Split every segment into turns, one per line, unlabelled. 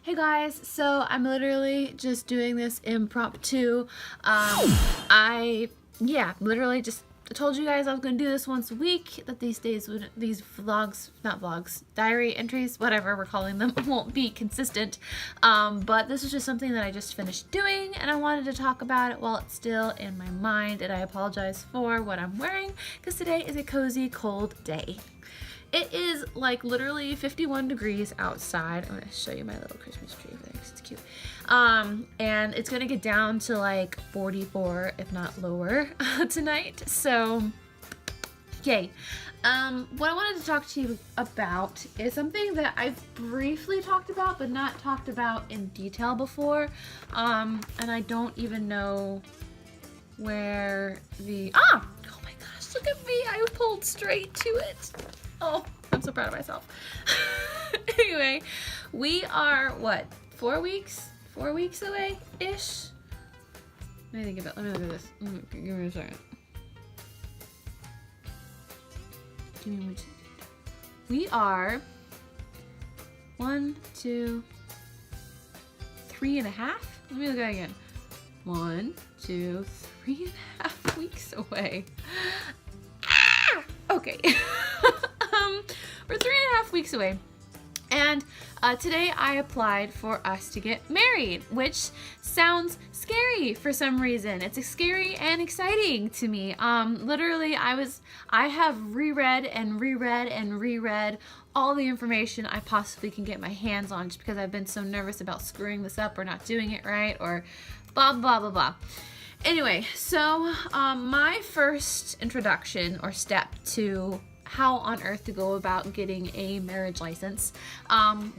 Hey guys, so I'm literally just doing this impromptu. Literally just told you guys I was gonna do this once a week. That these vlogs, not vlogs, diary entries, whatever we're calling them, won't be consistent. But this is just something that I just finished doing, and I wanted to talk about it while it's still in my mind. And I apologize for what I'm wearing because today is a cozy, cold day. It is like literally 51 degrees outside. I'm gonna show you my little Christmas tree over there because it's cute. And it's gonna get down to like 44, if not lower, tonight. So, yay. What I wanted to talk to you about is something that I've briefly talked about, but not talked about in detail before. And I don't even know where oh my gosh, look at me. I pulled straight to it. Oh, I'm so proud of myself. Anyway, we are, what, 4 weeks? 4 weeks away-ish? Let me think about it. Let me look at this. Give me a second. Give me 1 second. We are 1, 2, 3.5? Let me look at it again. 1, 2, 3.5 weeks away. Ah! Okay. We're 3.5 weeks away. And today I applied for us to get married, which sounds scary for some reason. It's scary and exciting to me. Literally, I have reread and reread and reread all the information I possibly can get my hands on just because I've been so nervous about screwing this up or not doing it right or blah, blah, blah, blah. Anyway, so my first introduction or step to how on earth to go about getting a marriage license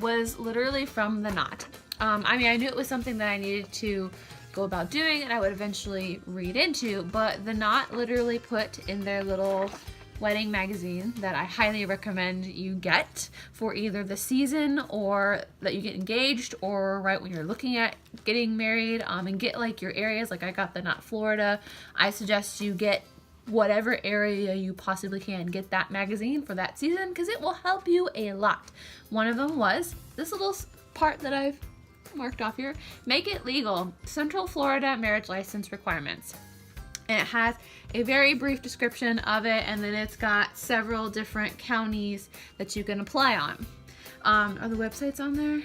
was literally from the Knot. I mean, I knew it was something that I needed to go about doing and I would eventually read into, but the Knot literally put in their little wedding magazine that I highly recommend you get for either the season or that you get engaged or right when you're looking at getting married, and get like your areas. Like I got the Knot Florida. I suggest you get whatever area you possibly can, get that magazine for that season because it will help you a lot. One of them was this little part that I've marked off here. Make it legal. Central Florida marriage license requirements. And it has a very brief description of it, and then it's got several different counties that you can apply on. Are the websites on there?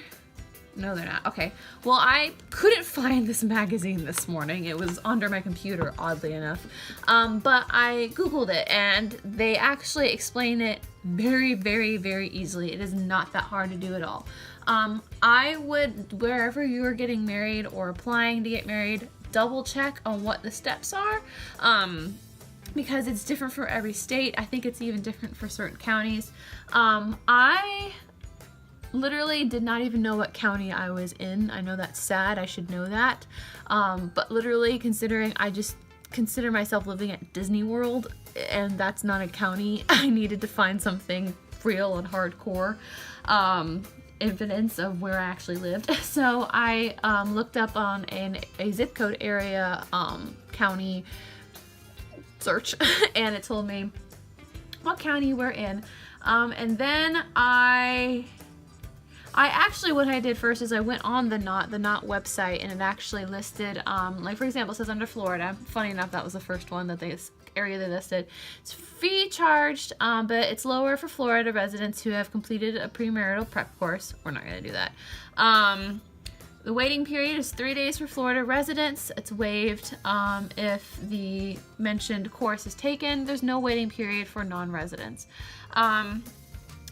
No, they're not. Okay. Well, I couldn't find this magazine this morning. It was under my computer, oddly enough. But I Googled it, and they actually explain it very, very, very easily. It is not that hard to do at all. I would, wherever you are getting married or applying to get married, double check on what the steps are. Because it's different for every state. I think it's even different for certain counties. I literally did not even know what county I was in. I know that's sad. I should know that. But literally, considering I just consider myself living at Disney World, and that's not a county, I needed to find something real and hardcore evidence of where I actually lived. So I looked up on a zip code area county search, and it told me what county we're in. And then I actually, what I did first is I went on the Knot website, and it actually listed, like for example, it says under Florida. Funny enough, that was the first one that area they listed. It's fee charged, but it's lower for Florida residents who have completed a premarital prep course. We're not going to do that. The waiting period is 3 days for Florida residents. It's waived if the mentioned course is taken. There's no waiting period for non-residents.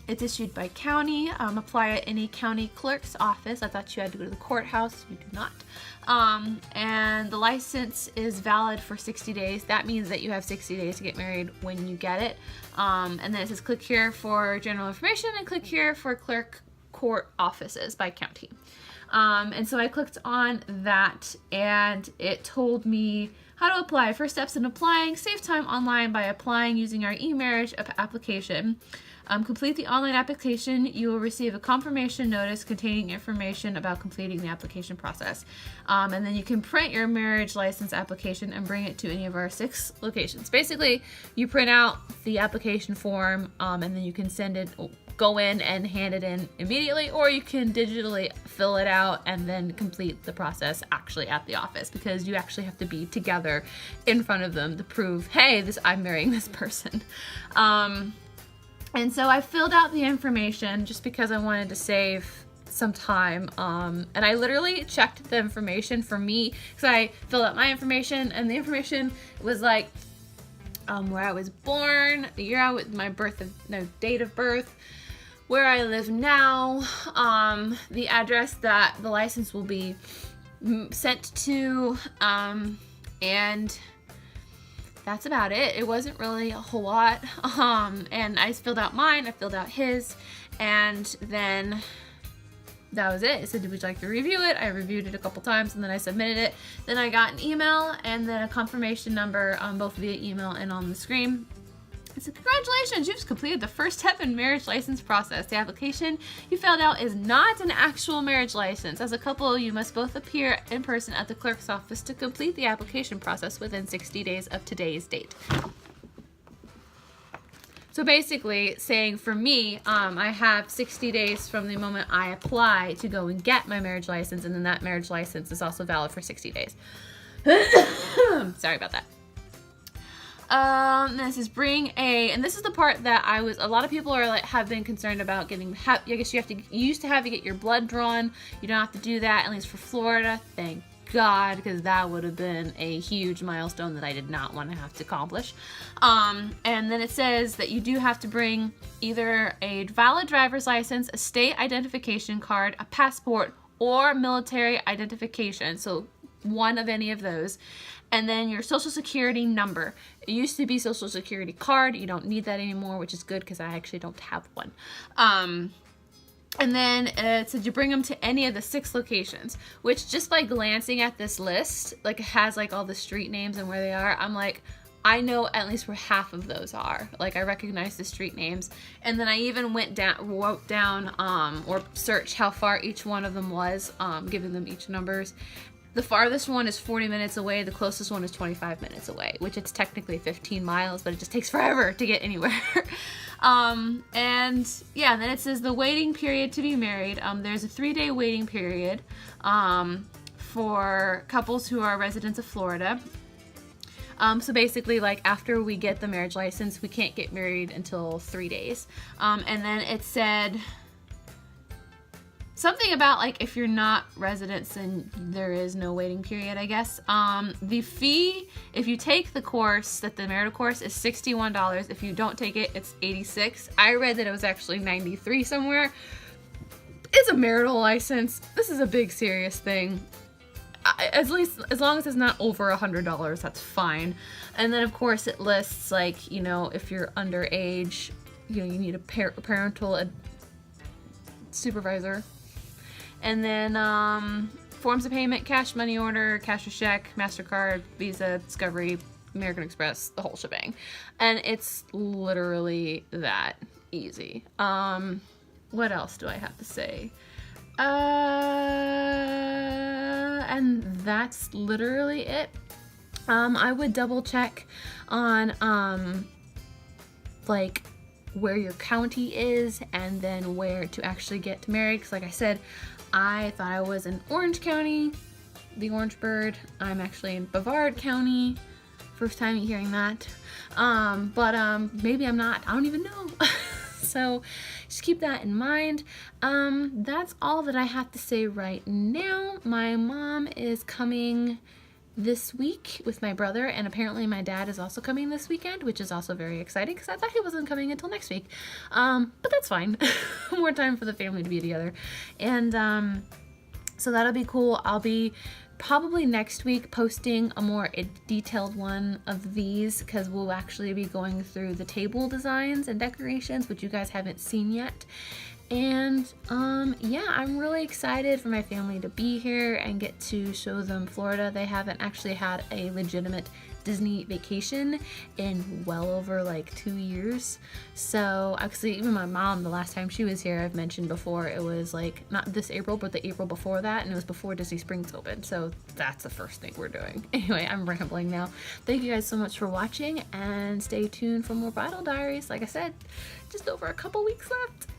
It's issued by county. Apply at any county clerk's office. I thought you had to go to the courthouse. You do not. And the license is valid for 60 days. That means that you have 60 days to get married when you get it. And then it says click here for general information and click here for clerk court offices by county. And so I clicked on that, and it told me how to apply. First steps in applying: save time online by applying using our e-marriage application. Complete the online application. You will receive a confirmation notice containing information about completing the application process. And then you can print your marriage license application and bring it to any of our 6 locations. Basically, you print out the application form, and then you can go in and hand it in immediately, or you can digitally fill it out and then complete the process actually at the office, because you actually have to be together in front of them to prove, hey, I'm marrying this person. And so I filled out the information just because I wanted to save some time, and I literally checked the information for me, because I filled out my information, and the information was like where I was born, the year my date of birth, where I live now, the address that the license will be sent to, and that's about it. It wasn't really a whole lot, and I filled out mine, I filled out his, and then that was it. It said, would you like to review it? I reviewed it a couple times, and then I submitted it. Then I got an email and then a confirmation number, both via email and on the screen. It said, congratulations, you've completed the first step in marriage license process. The application you filled out is not an actual marriage license. As a couple, you must both appear in person at the clerk's office to complete the application process within 60 days of today's date. So basically saying for me, I have 60 days from the moment I apply to go and get my marriage license, and then that marriage license is also valid for 60 days. Sorry about that. This is and this is the part that a lot of people are have been concerned about getting, I guess you used to have to get your blood drawn. You don't have to do that, at least for Florida. Thank God, because that would have been a huge milestone that I did not want to have to accomplish. And then it says that you do have to bring either a valid driver's license, a state identification card, a passport, or military identification. So one of any of those. And then your social security number. It used to be social security card. You don't need that anymore, which is good because I actually don't have one. And then it said you bring them to any of the 6 locations, which just by glancing at this list, it has all the street names and where they are. I'm like, I know at least where half of those are. I recognize the street names. And then I even wrote down or searched how far each one of them was, giving them each numbers. The farthest one is 40 minutes away. The closest one is 25 minutes away, which it's technically 15 miles, but it just takes forever to get anywhere. And yeah, then it says the waiting period to be married. There's a 3-day waiting period for couples who are residents of Florida. So basically, after we get the marriage license, we can't get married until 3 days. And then it said something about if you're not residents, then there is no waiting period, I guess. The fee, if you take the course, the marital course, is $61. If you don't take it, it's $86. I read that it was actually $93 somewhere. It's a marital license. This is a big, serious thing. As long as it's not over $100, that's fine. And then of course it lists if you're underage, you need a parental supervisor. And then forms of payment, cash, money order, cash or check, MasterCard, Visa, Discovery, American Express, the whole shebang. And it's literally that easy. What else do I have to say? And that's literally it. I would double check on where your county is, and then where to actually get married, because like I said, I thought I was in Orange County, the Orange Bird. I'm actually in Brevard County. First time hearing that. But maybe I'm not. I don't even know. So just keep that in mind. That's all that I have to say right now. My mom is coming this week with my brother, and apparently my dad is also coming this weekend, which is also very exciting because I thought he wasn't coming until next week. But that's fine. More time for the family to be together. And so that'll be cool. I'll be probably next week posting a more detailed one of these, because we'll actually be going through the table designs and decorations, which you guys haven't seen yet. And yeah, I'm really excited for my family to be here and get to show them Florida. They haven't actually had a legitimate Disney vacation in well over like 2 years. So actually, even my mom, the last time she was here, I've mentioned before, it was like not this April, but the April before that, and it was before Disney Springs opened. So that's the first thing we're doing. Anyway, I'm rambling now. Thank you guys so much for watching, and stay tuned for more Bridal Diaries. Like I said, just over a couple weeks left.